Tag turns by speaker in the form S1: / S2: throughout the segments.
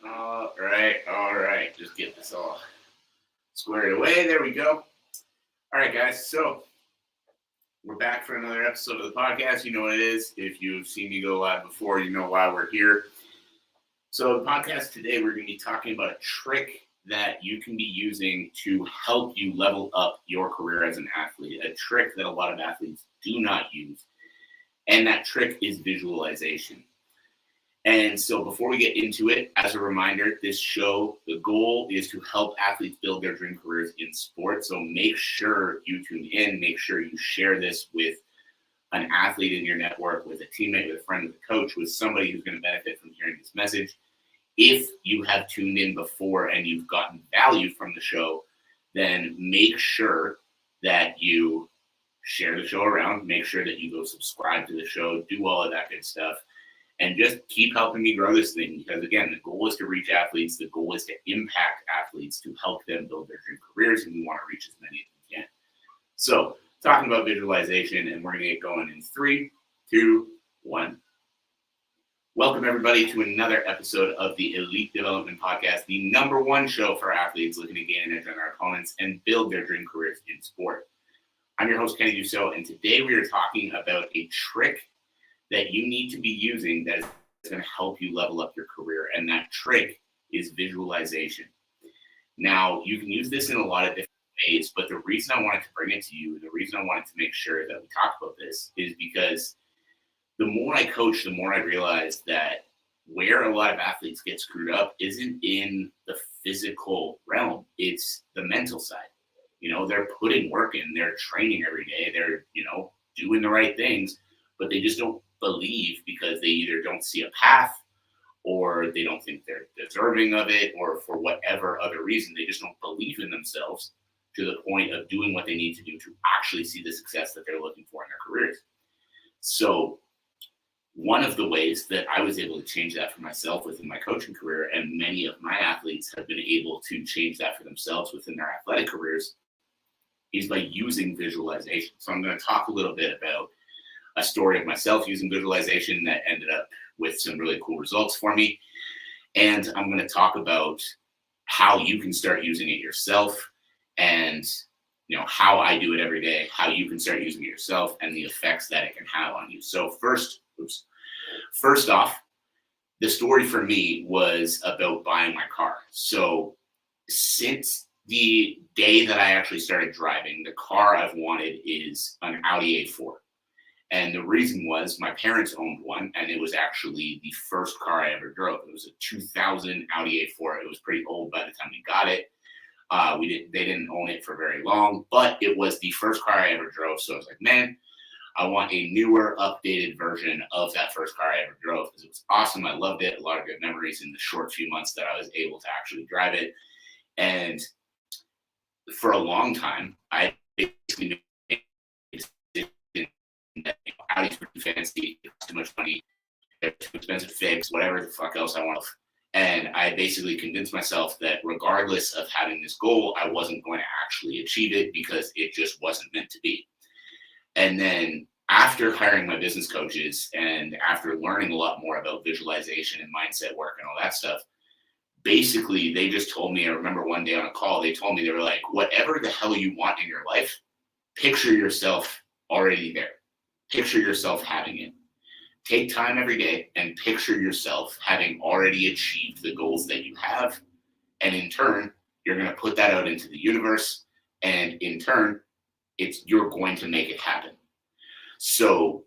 S1: All right. Just get this all squared away. There we go. All right, guys. So we're back for another episode of the podcast. You know what it is. If you've seen me go live before, you know why we're here. So the podcast today, we're going to be talking about a trick that you can be using to help you level up your career as an athlete. A trick that a lot of athletes do not use. And that trick is visualization. And so before we get into it, as a reminder, this show, the goal is to help athletes build their dream careers in sport. So make sure you tune in, make sure you share this with an athlete in your network, with a teammate, with a friend, with a coach, with somebody who's going to benefit from hearing this message. If you have tuned in before and you've gotten value from the show, then make sure that you share the show around, make sure that you go subscribe to the show, do all of that good stuff. And just keep helping me grow this thing because, again, the goal is to reach athletes. The goal is to impact athletes to help them build their dream careers, and we want to reach as many as we can. So, talking about visualization, and we're going to get going in 3, 2, 1. Welcome, everybody, to another episode of the Elite Development Podcast, the #1 show for athletes looking to gain an edge on their opponents and build their dream careers in sport. I'm your host, Kenny Dusseault, and today we are talking about a trick that you need to be using that is going to help you level up your career. And that trick is visualization. Now, you can use this in a lot of different ways, but the reason I wanted to bring it to you, the reason I wanted to make sure that we talk about this is because the more I coach, the more I realize that where a lot of athletes get screwed up isn't in the physical realm. It's the mental side. You know, they're putting work in, they're training every day, they're, doing the right things, but they just don't believe because they either don't see a path or they don't think they're deserving of it, or for whatever other reason, they just don't believe in themselves to the point of doing what they need to do to actually see the success that they're looking for in their careers. So one of the ways that I was able to change that for myself within my coaching career, and many of my athletes have been able to change that for themselves within their athletic careers, is by using visualization. So I'm going to talk a little bit about a story of myself using visualization that ended up with some really cool results for me. And I'm going to talk about how you can start using it yourself and, how I do it every day, how you can start using it yourself and the effects that it can have on you. So first off, the story for me was about buying my car. So since the day that I actually started driving, the car I've wanted is an Audi A4. And the reason was my parents owned one, and it was actually the first car I ever drove. It was a 2000 Audi A4. It was pretty old by the time we got it. They didn't own it for very long, but it was the first car I ever drove. So I was like, man, I want a newer, updated version of that first car I ever drove because it was awesome. I loved it. A lot of good memories in the short few months that I was able to actually drive it. And for a long time, I basically made Audi's too fancy, it's too much money, they're too expensive to fix, whatever the fuck else I want. And I basically convinced myself that regardless of having this goal, I wasn't going to actually achieve it because it just wasn't meant to be. And then after hiring my business coaches and after learning a lot more about visualization and mindset work and all that stuff, basically they just told me, I remember one day on a call, they told me, they were like, whatever the hell you want in your life, picture yourself already there. Picture yourself having it. Take time every day and picture yourself having already achieved the goals that you have. And in turn, you're going to put that out into the universe. And in turn, you're going to make it happen. So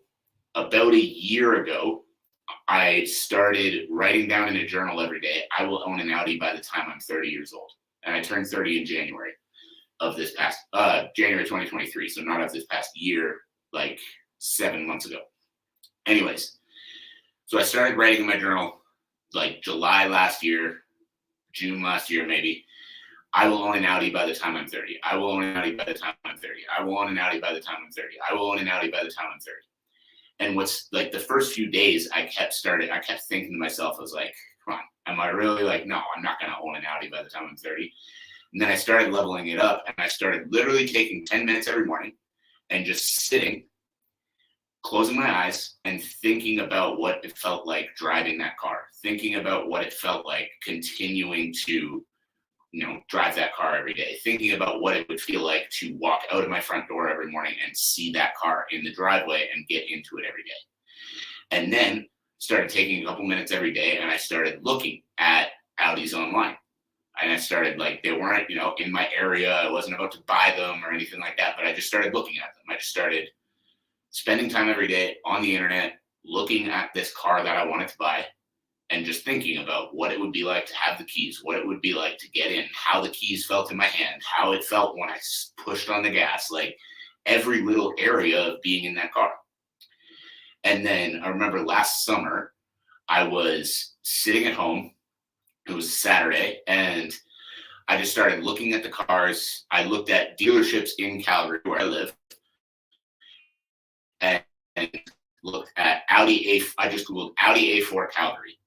S1: about a year ago, I started writing down in a journal every day, I will own an Audi by the time I'm 30 years old. And I turned 30 in January of this past, January 2023. So not of this past year, like 7 months ago. Anyways, so I started writing in my journal like July last year, June last year maybe. I will own an Audi by the time I'm 30. I will own an Audi by the time I'm 30. I will own an Audi by the time I'm 30. I will own an Audi by the time I'm 30. And what's like the first few days I kept thinking to myself, I was like, come on, am I really like, no, I'm not going to own an Audi by the time I'm 30. And then I started leveling it up and I started literally taking 10 minutes every morning and just sitting closing my eyes and thinking about what it felt like driving that car, thinking about what it felt like continuing to, drive that car every day, thinking about what it would feel like to walk out of my front door every morning and see that car in the driveway and get into it every day. And then started taking a couple minutes every day and I started looking at Audis online. And I started, like, they weren't, in my area. I wasn't about to buy them or anything like that, but I just started looking at them. I just started spending time every day on the internet, looking at this car that I wanted to buy and just thinking about what it would be like to have the keys, what it would be like to get in, how the keys felt in my hand, how it felt when I pushed on the gas, like every little area of being in that car. And then I remember last summer, I was sitting at home. It was Saturday, and I just started looking at the cars. I looked at dealerships in Calgary, where I live, and looked at Audi A. I just Googled Audi A4 Calgary.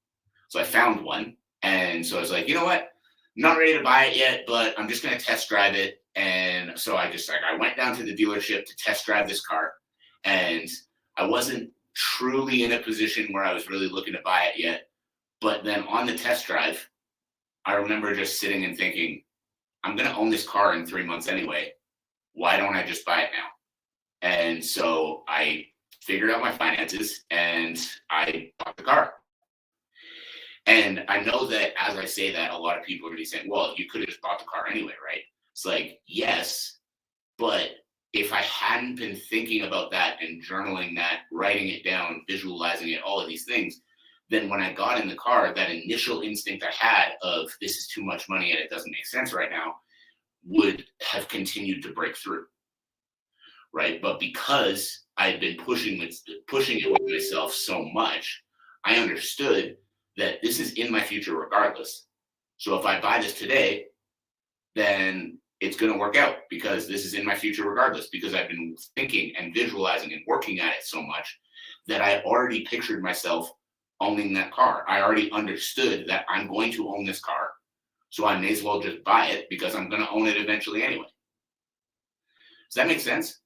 S1: So I found one, and so I was like, you know what? I'm not ready to buy it yet, but I'm just going to test drive it. And so I went down to the dealership to test drive this car, and I wasn't truly in a position where I was really looking to buy it yet. But then on the test drive, I remember just sitting and thinking, I'm going to own this car in 3 months anyway. Why don't I just buy it now? And so I figured out my finances and I bought the car. And I know that as I say that, a lot of people are going to be saying, well, you could have just bought the car anyway, right? It's like, yes, but if I hadn't been thinking about that and journaling that, writing it down, visualizing it, all of these things, then when I got in the car, that initial instinct I had of this is too much money and it doesn't make sense right now would have continued to break through, right? But because I had been pushing it with myself so much, I understood that this is in my future regardless. So if I buy this today, then it's going to work out because this is in my future regardless, because I've been thinking and visualizing and working at it so much that I already pictured myself owning that car. I already understood that I'm going to own this car, so I may as well just buy it because I'm going to own it eventually anyway. Does that make sense?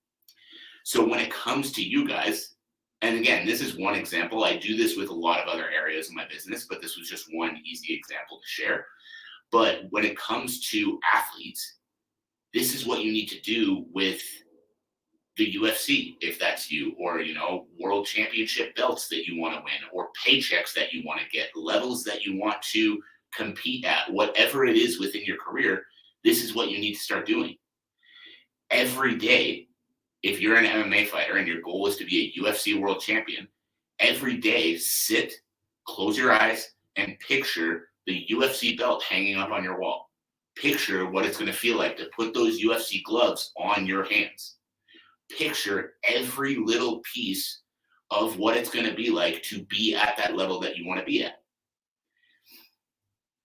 S1: So when it comes to you guys, and again, this is one example. I do this with a lot of other areas of my business, but this was just one easy example to share. But when it comes to athletes, this is what you need to do with the UFC, if that's you, or, world championship belts that you want to win, or paychecks that you want to get, levels that you want to compete at, whatever it is within your career, this is what you need to start doing. Every day, if you're an MMA fighter and your goal is to be a UFC world champion, every day sit, close your eyes, and picture the UFC belt hanging up on your wall. Picture what it's going to feel like to put those UFC gloves on your hands. Picture every little piece of what it's going to be like to be at that level that you want to be at.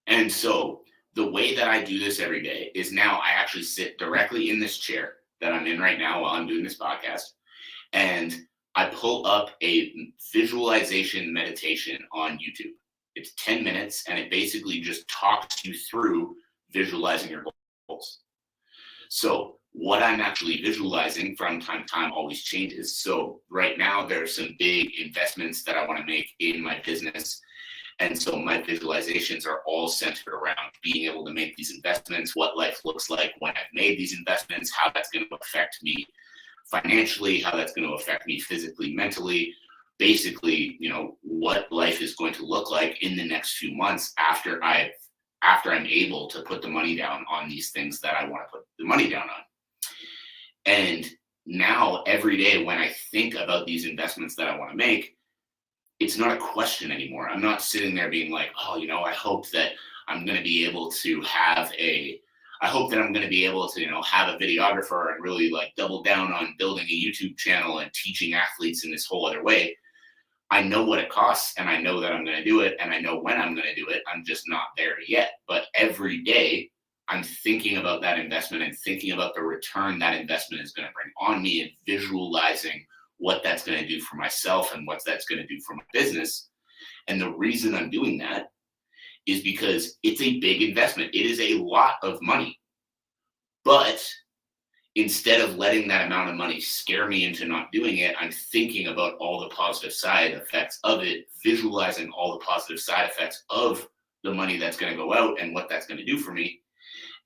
S1: And so the way that I do this every day is now I actually sit directly in this chair that I'm in right now while I'm doing this podcast, and I pull up a visualization meditation on YouTube. It's 10 minutes, and it basically just talks you through visualizing your goals. So what I'm actually visualizing from time to time always changes. So right now there are some big investments that I want to make in my business. And so my visualizations are all centered around being able to make these investments, what life looks like when I've made these investments, how that's going to affect me financially, how that's going to affect me physically, mentally, basically, what life is going to look like in the next few months after I'm able to put the money down on these things that I want to put the money down on. And now every day when I think about these investments that I want to make, it's not a question anymore. I'm not sitting there being like, oh, I hope that I'm going to be able to have a videographer and really double down on building a YouTube channel and teaching athletes in this whole other way. I know what it costs and I know that I'm going to do it and I know when I'm going to do it. I'm just not there yet. But every day I'm thinking about that investment and thinking about the return that investment is going to bring on me and visualizing what that's going to do for myself and what that's going to do for my business. And the reason I'm doing that is because it's a big investment. It is a lot of money, but instead of letting that amount of money scare me into not doing it, I'm thinking about all the positive side effects of it, visualizing all the positive side effects of the money that's going to go out and what that's going to do for me.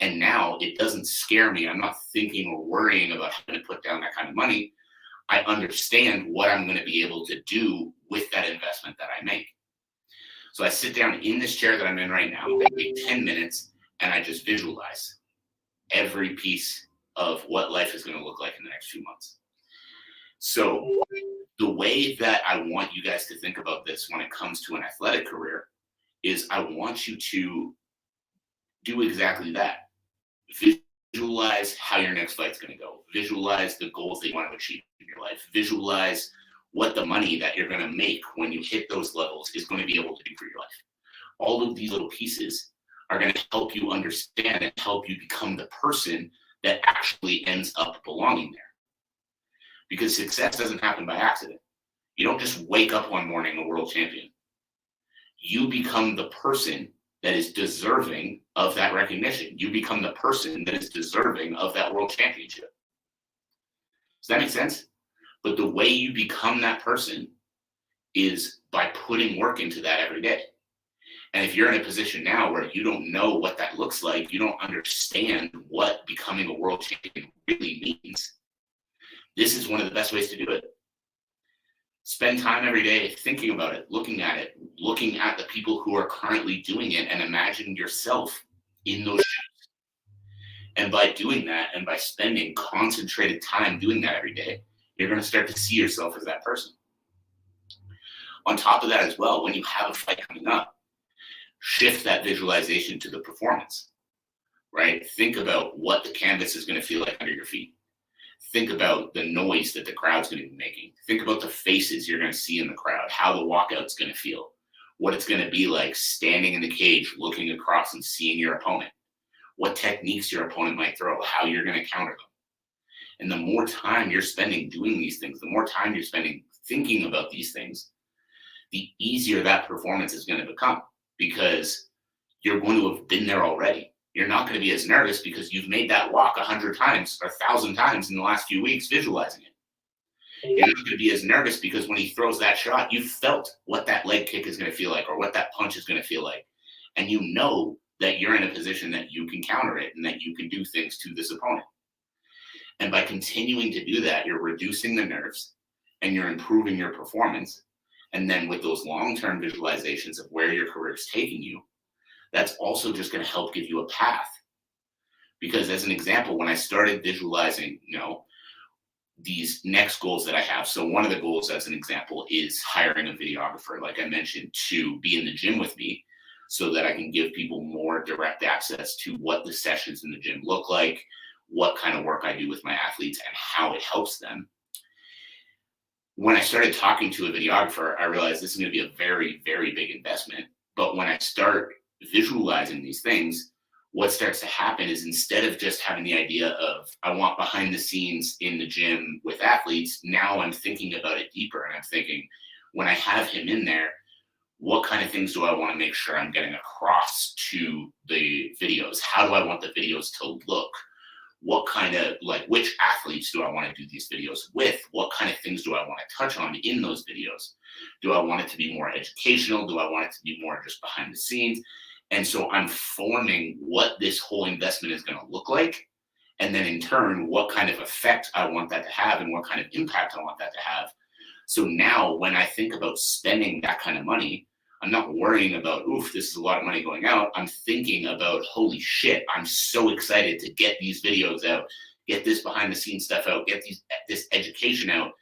S1: And now it doesn't scare me. I'm not thinking or worrying about having to put down that kind of money. I understand what I'm going to be able to do with that investment that I make. So I sit down in this chair that I'm in right now, I take 10 minutes and I just visualize every piece of what life is going to look like in the next few months. So the way that I want you guys to think about this when it comes to an athletic career is I want you to do exactly that. Visualize how your next flight's going to go. Visualize the goals that you want to achieve in your life. Visualize what the money that you're going to make when you hit those levels is going to be able to do for your life. All of these little pieces are going to help you understand and help you become the person that actually ends up belonging there. Because success doesn't happen by accident. You don't just wake up one morning a world champion. You become the person that is deserving of that recognition. You become the person that is deserving of that world championship. Does that make sense? But the way you become that person is by putting work into that every day. And if you're in a position now where you don't know what that looks like, you don't understand what becoming a world champion really means, this is one of the best ways to do it. Spend time every day thinking about it, looking at the people who are currently doing it, and imagine yourself in those shoes. And by doing that, and by spending concentrated time doing that every day, you're going to start to see yourself as that person. On top of that as well, when you have a fight coming up, shift that visualization to the performance, right? Think about what the canvas is going to feel like under your feet. Think about the noise that the crowd's going to be making. Think about the faces you're going to see in the crowd, how the walkout's going to feel, what it's going to be like standing in the cage, looking across and seeing your opponent, what techniques your opponent might throw, how you're going to counter them. And the more time you're spending doing these things, the more time you're spending thinking about these things, the easier that performance is going to become, because you're going to have been there already. You're not going to be as nervous because you've made that walk 100 times or 1,000 times in the last few weeks visualizing it. You're not going to be as nervous because when he throws that shot, you felt what that leg kick is going to feel like or what that punch is going to feel like. And you know that you're in a position that you can counter it and that you can do things to this opponent. And by continuing to do that, you're reducing the nerves and you're improving your performance. And then with those long-term visualizations of where your career is taking you, that's also just going to help give you a path. Because as an example, when I started visualizing, these next goals that I have. So one of the goals, as an example, is hiring a videographer, like I mentioned, to be in the gym with me so that I can give people more direct access to what the sessions in the gym look like, what kind of work I do with my athletes, and how it helps them. When I started talking to a videographer, I realized this is going to be a very, very big investment. But when I start visualizing these things, what starts to happen is instead of just having the idea of, I want behind the scenes in the gym with athletes, now I'm thinking about it deeper. And I'm thinking, when I have him in there, what kind of things do I want to make sure I'm getting across to the videos? How do I want the videos to look? What kind of, which athletes do I want to do these videos with? What kind of things do I want to touch on in those videos? Do I want it to be more educational? Do I want it to be more just behind the scenes? And so I'm forming what this whole investment is going to look like. And then in turn, what kind of effect I want that to have and what kind of impact I want that to have. So now when I think about spending that kind of money, I'm not worrying about, oof, this is a lot of money going out. I'm thinking about, holy shit, I'm so excited to get these videos out, get this behind the scenes stuff out, get this education out,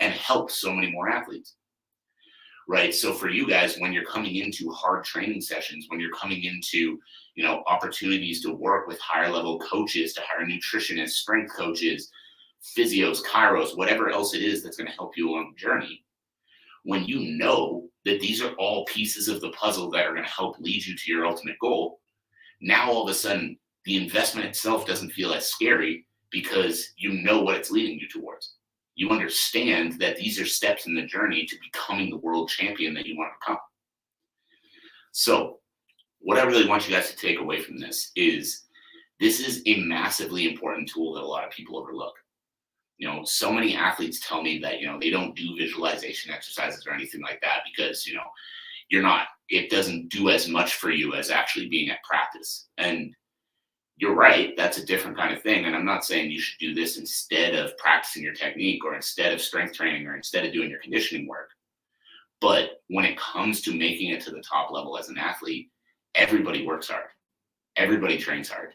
S1: and help so many more athletes. Right. So for you guys, when you're coming into hard training sessions, when you're coming into, opportunities to work with higher level coaches, to hire nutritionists, strength coaches, physios, chiros, whatever else it is that's going to help you along the journey, when you know that these are all pieces of the puzzle that are going to help lead you to your ultimate goal, now all of a sudden the investment itself doesn't feel as scary because you know what it's leading you towards. You understand that these are steps in the journey to becoming the world champion that you want to become. So what I really want you guys to take away from this is This is a massively important tool that a lot of people overlook. So many athletes tell me that, they don't do visualization exercises or anything like that because, it doesn't do as much for you as actually being at practice. And you're right, that's a different kind of thing. And I'm not saying you should do this instead of practicing your technique or instead of strength training or instead of doing your conditioning work. But when it comes to making it to the top level as an athlete, everybody works hard. Everybody trains hard.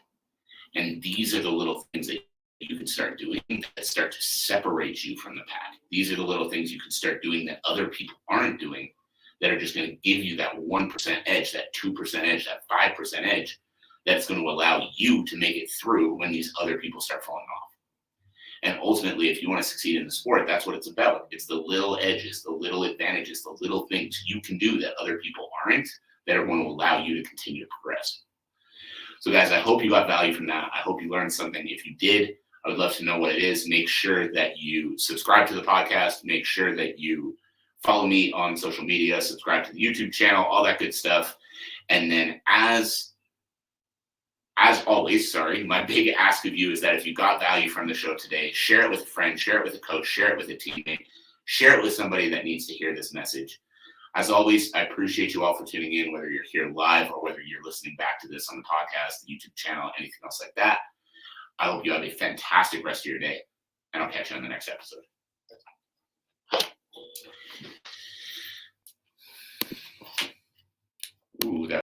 S1: And these are the little things that you can start doing that start to separate you from the pack. These are the little things you can start doing that other people aren't doing that are just going to give you that 1% edge, that 2% edge, that 5% edge that's going to allow you to make it through when these other people start falling off. And ultimately, if you want to succeed in the sport, that's what it's about. It's the little edges, the little advantages, the little things you can do that other people aren't that are going to allow you to continue to progress. So guys, I hope you got value from that. I hope you learned something. If you did, I would love to know what it is. Make sure that you subscribe to the podcast. Make sure that you follow me on social media, subscribe to the YouTube channel, all that good stuff. And then as always, my big ask of you is that if you got value from the show today, share it with a friend, share it with a coach, share it with a teammate, share it with somebody that needs to hear this message. As always, I appreciate you all for tuning in, whether you're here live or whether you're listening back to this on the podcast, the YouTube channel, anything else like that. I hope you have a fantastic rest of your day, and I'll catch you on the next episode. Ooh, that